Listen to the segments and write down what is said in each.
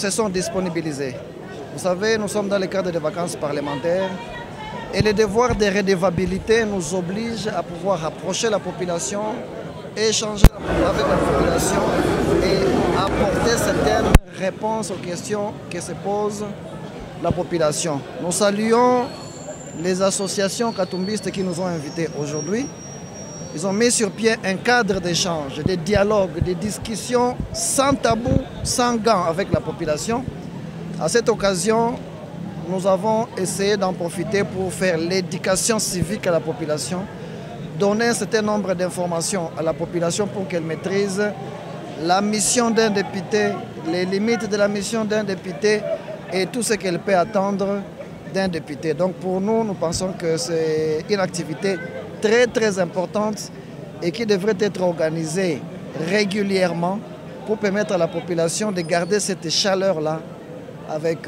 se sont disponibilisés. Vous savez, nous sommes dans le cadre des vacances parlementaires et le devoir de redevabilité nous oblige à pouvoir approcher la population, échanger avec la population et apporter certaines réponses aux questions que se pose la population. Nous saluons les associations katumbistes qui nous ont invités aujourd'hui. Ils ont mis sur pied un cadre d'échange, de dialogue, de discussions sans tabou, sans gants avec la population. À cette occasion, nous avons essayé d'en profiter pour faire l'éducation civique à la population, donner un certain nombre d'informations à la population pour qu'elle maîtrise la mission d'un député, les limites de la mission d'un député et tout ce qu'elle peut attendre d'un député. Donc pour nous, nous pensons que c'est une activité très importante et qui devrait être organisée régulièrement pour permettre à la population de garder cette chaleur-là avec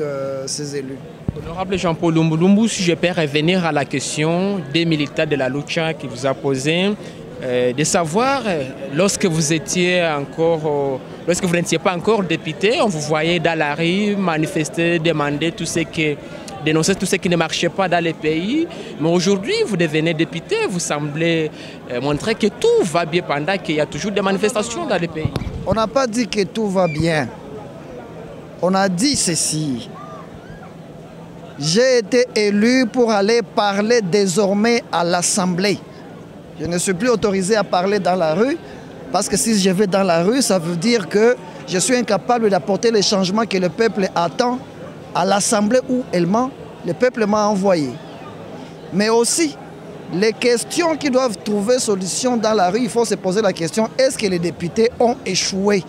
ses élus. Honorable Jean-Paul Lumbu, si je peux revenir à la question des militants de la Lucha qui vous a posé, de savoir, lorsque vous n'étiez pas encore député, on vous voyait dans la rue manifester, demander dénoncer tout ce qui ne marchait pas dans le pays. Mais aujourd'hui, vous devenez député, vous semblez montrer que tout va bien pendant qu'il y a toujours des manifestations dans le pays. On n'a pas dit que tout va bien. On a dit ceci. J'ai été élu pour aller parler désormais à l'Assemblée. Je ne suis plus autorisé à parler dans la rue, parce que si je vais dans la rue, ça veut dire que je suis incapable d'apporter les changements que le peuple attend à l'Assemblée où le peuple m'a envoyé. Mais aussi, les questions qui doivent trouver solution dans la rue, il faut se poser la question, est-ce que les députés ont échoué?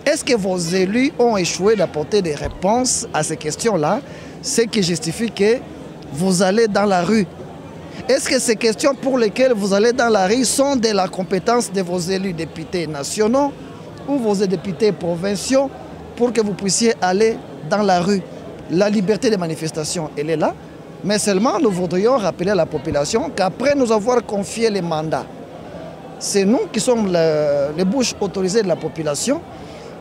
Est-ce que vos élus ont échoué d'apporter des réponses à ces questions-là, ce qui justifie que vous allez dans la rue? Est-ce que ces questions pour lesquelles vous allez dans la rue sont de la compétence de vos élus députés nationaux ou vos députés provinciaux pour que vous puissiez aller dans la rue? La liberté de manifestation, elle est là, mais seulement nous voudrions rappeler à la population qu'après nous avoir confié les mandats, c'est nous qui sommes les bouches autorisées de la population.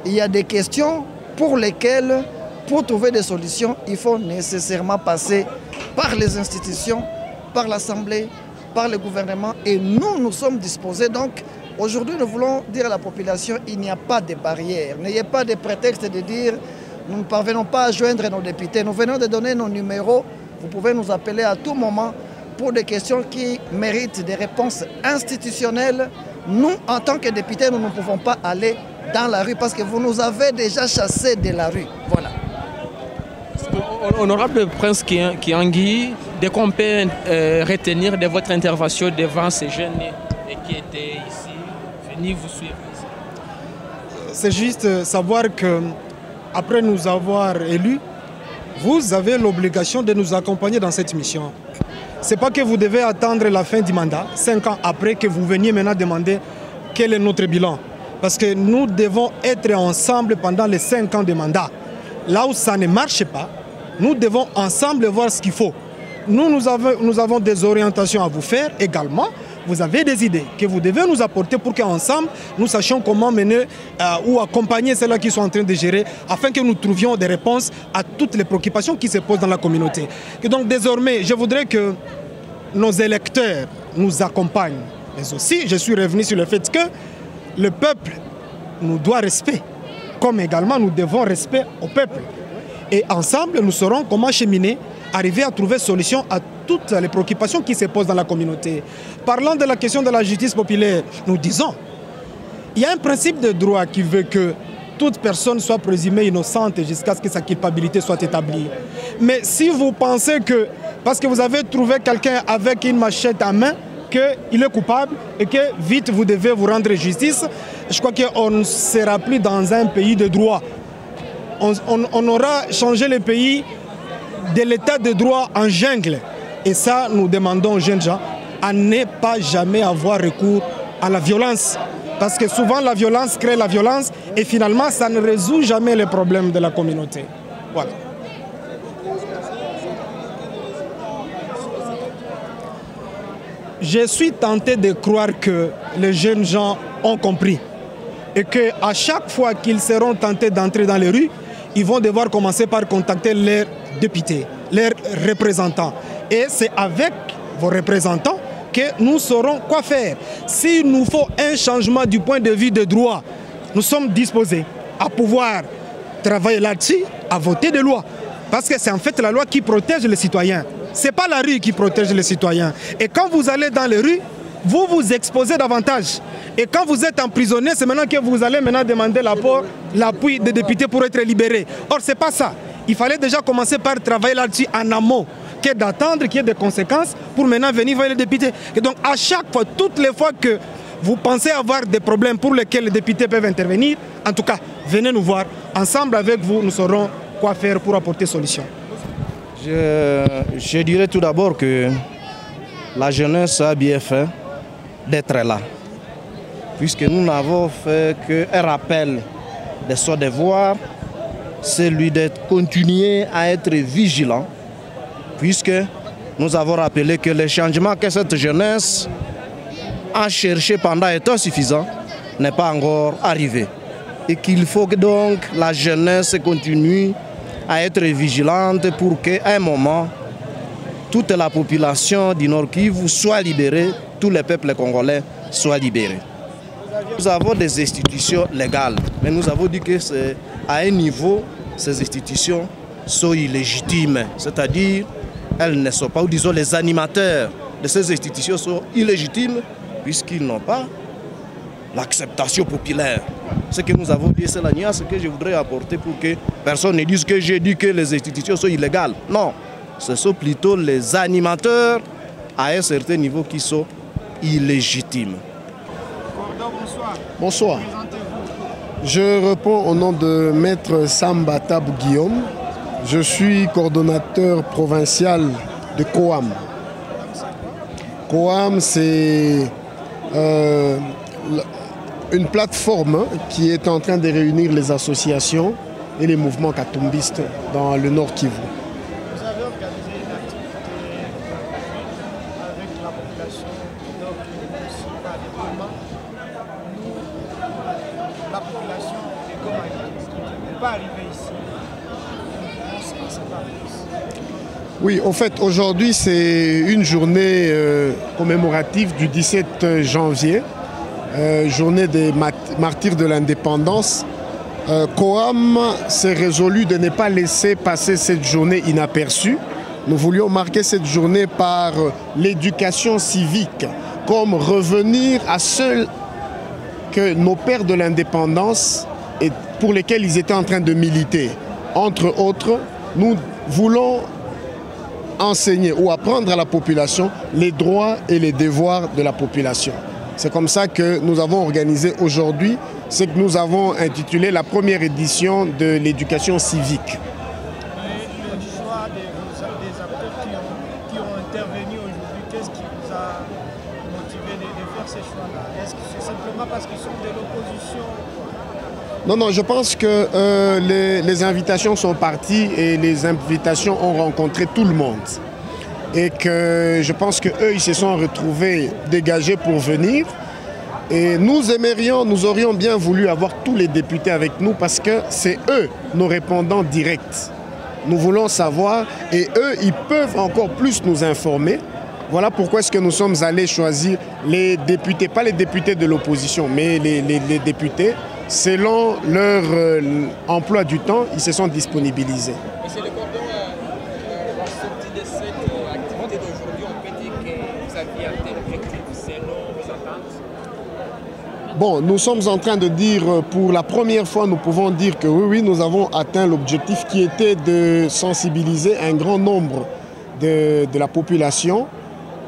Il y a des questions pour lesquelles, pour trouver des solutions, il faut nécessairement passer par les institutions, par l'Assemblée, par le gouvernement. Et nous sommes disposés. Donc, aujourd'hui, nous voulons dire à la population, il n'y a pas de barrière. N'ayez pas de prétexte de dire, nous ne parvenons pas à joindre nos députés. Nous venons de donner nos numéros. Vous pouvez nous appeler à tout moment pour des questions qui méritent des réponses institutionnelles. Nous, en tant que députés, nous ne pouvons pas aller dans la rue parce que vous nous avez déjà chassés de la rue. Voilà. Honorable Prince Kiangui, dès qu'on peut retenir de votre intervention devant ces jeunes qui étaient ici, venir vous suivre ici. C'est juste savoir que après nous avoir élus, vous avez l'obligation de nous accompagner dans cette mission. Ce n'est pas que vous devez attendre la fin du mandat, 5 ans après que vous veniez maintenant demander quel est notre bilan. Parce que nous devons être ensemble pendant les 5 ans de mandat. Là où ça ne marche pas, nous devons ensemble voir ce qu'il faut. Nous avons des orientations à vous faire également. Vous avez des idées que vous devez nous apporter pour qu'ensemble, nous sachions comment mener ou accompagner ceux-là qui sont en train de gérer afin que nous trouvions des réponses à toutes les préoccupations qui se posent dans la communauté. Et donc désormais, je voudrais que nos électeurs nous accompagnent. Mais aussi, je suis revenu sur le fait que le peuple nous doit respect, comme également nous devons respect au peuple. Et ensemble, nous saurons comment cheminer, arriver à trouver solution à toutes les préoccupations qui se posent dans la communauté. Parlant de la question de la justice populaire, nous disons, il y a un principe de droit qui veut que toute personne soit présumée innocente jusqu'à ce que sa culpabilité soit établie. Mais si vous pensez que, parce que vous avez trouvé quelqu'un avec une machette à main, qu'il est coupable et que vite vous devez vous rendre justice, je crois qu'on ne sera plus dans un pays de droit. On aura changé le pays de l'état de droit en jungle. Et ça, nous demandons aux jeunes gens à ne pas jamais avoir recours à la violence. Parce que souvent, la violence crée la violence et finalement, ça ne résout jamais les problèmes de la communauté. Voilà. Je suis tenté de croire que les jeunes gens ont compris et qu'à chaque fois qu'ils seront tentés d'entrer dans les rues, ils vont devoir commencer par contacter leurs députés, leurs représentants. Et c'est avec vos représentants que nous saurons quoi faire. S'il nous faut un changement du point de vue des droits, nous sommes disposés à pouvoir travailler là-dessus, à voter des lois. Parce que c'est en fait la loi qui protège les citoyens. Ce n'est pas la rue qui protège les citoyens. Et quand vous allez dans les rues, vous vous exposez davantage. Et quand vous êtes emprisonné, c'est maintenant que vous allez demander l'appui des députés pour être libérés. Or, ce n'est pas ça. Il fallait déjà commencer par travailler là-dessus en amont, que d'attendre qu'il y ait des conséquences pour maintenant venir voir les députés. Et donc, à chaque fois, toutes les fois que vous pensez avoir des problèmes pour lesquels les députés peuvent intervenir, en tout cas, venez nous voir. Ensemble avec vous, nous saurons quoi faire pour apporter solution. Je dirais tout d'abord que la jeunesse a bien fait d'être là, puisque nous n'avons fait qu'un rappel de son devoir, celui d'être continué à être vigilant, puisque nous avons rappelé que les changements que cette jeunesse a cherché pendant un temps suffisant n'est pas encore arrivé. Et qu'il faut que donc la jeunesse continue à être vigilante pour qu'à un moment, toute la population du Nord Kivu soit libérée, tous les peuples congolais soient libérés. Nous avons des institutions légales, mais nous avons dit que c'est à un niveau, ces institutions sont illégitimes, c'est-à-dire elles ne sont pas, ou disons les animateurs de ces institutions sont illégitimes puisqu'ils n'ont pas l'acceptation populaire. Ce que nous avons dit, c'est la nuance que je voudrais apporter pour que personne ne dise que j'ai dit que les institutions sont illégales. Non, ce sont plutôt les animateurs à un certain niveau qui sont illégitimes. Bonsoir. Je réponds au nom de Maître Samba Tabou Guillaume. Je suis coordonnateur provincial de COAM. COAM, c'est une plateforme qui est en train de réunir les associations et les mouvements katumbistes dans le Nord Kivu. Vous avez organisé une activité avec la population Nord Kivu aussi par les Goma. Nous, la population des Goma qui n'est pas arrivée ici. Comment ça va ici? Oui, en fait, aujourd'hui, c'est une journée commémorative du 17 janvier. Journée des martyrs de l'indépendance. COAM s'est résolu de ne pas laisser passer cette journée inaperçue. Nous voulions marquer cette journée par l'éducation civique, comme revenir à ceux que nos pères de l'indépendance et pour lesquels ils étaient en train de militer. Entre autres, nous voulons enseigner ou apprendre à la population les droits et les devoirs de la population. C'est comme ça que nous avons organisé aujourd'hui ce que nous avons intitulé la première édition de l'éducation civique. Et le choix des acteurs qui ont intervenu aujourd'hui, qu'est-ce qui vous a motivé de faire ces choix-là? Est-ce que c'est simplement parce qu'ils sont de l'opposition? Non, je pense que les invitations sont parties et les invitations ont rencontré tout le monde. Et que je pense qu'eux, ils se sont retrouvés dégagés pour venir. Et nous aurions bien voulu avoir tous les députés avec nous parce que c'est eux, nos répondants directs. Nous voulons savoir et eux, ils peuvent encore plus nous informer. Voilà pourquoi est-ce que nous sommes allés choisir les députés, pas les députés de l'opposition, mais les députés, selon leur emploi du temps, ils se sont disponibilisés. Monsieur le Cordon, la sortie de cette activité d'aujourd'hui, on peut dire que vous aviez atteint l'objectif selon vos attentes? Bon, nous sommes en train de dire, pour la première fois, nous pouvons dire que oui, nous avons atteint l'objectif qui était de sensibiliser un grand nombre de la population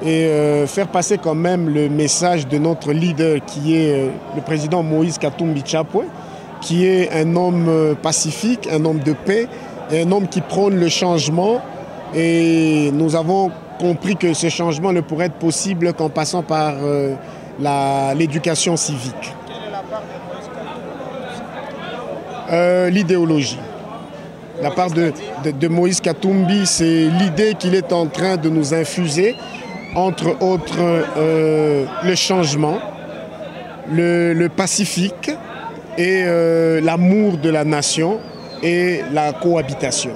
et faire passer quand même le message de notre leader qui est le président Moïse Katumbi Chapwe, qui est un homme pacifique, un homme de paix, et un homme qui prône le changement. Et nous avons compris que ce changement ne pourrait être possible qu'en passant par l'éducation civique. Quelle est la part de Moïse Katumbi? L'idéologie. La part de Moïse Katumbi, c'est l'idée qu'il est en train de nous infuser, entre autres le changement, le pacifique et l'amour de la nation et la cohabitation.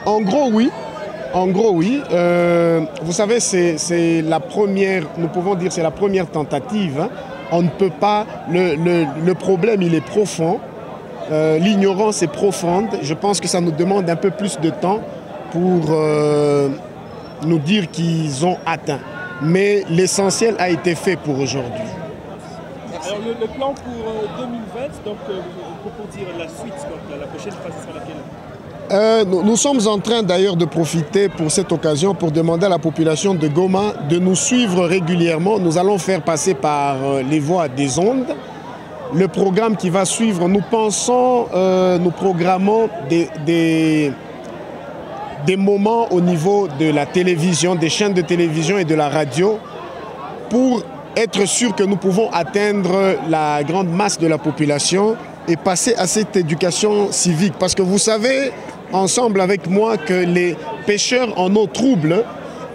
En gros, oui. En gros, oui. Vous savez, c'est la première, nous pouvons dire c'est la première tentative. Hein. On ne peut pas, le problème, il est profond. L'ignorance est profonde. Je pense que ça nous demande un peu plus de temps pour nous dire qu'ils ont atteint. Mais l'essentiel a été fait pour aujourd'hui. Alors le plan pour 2020, donc pour dire la suite, donc la prochaine phase sera laquelle? Nous sommes en train d'ailleurs de profiter pour cette occasion pour demander à la population de Goma de nous suivre régulièrement. Nous allons faire passer par les voies des ondes. Le programme qui va suivre, nous pensons, nous programmons des moments au niveau de la télévision, des chaînes de télévision et de la radio pour être sûr que nous pouvons atteindre la grande masse de la population et passer à cette éducation civique. Parce que vous savez, ensemble avec moi, que les pêcheurs en eau trouble,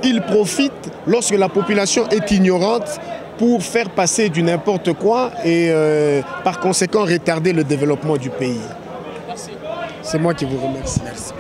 ils profitent lorsque la population est ignorante pour faire passer du n'importe quoi et par conséquent retarder le développement du pays. Merci. C'est moi qui vous remercie. Merci.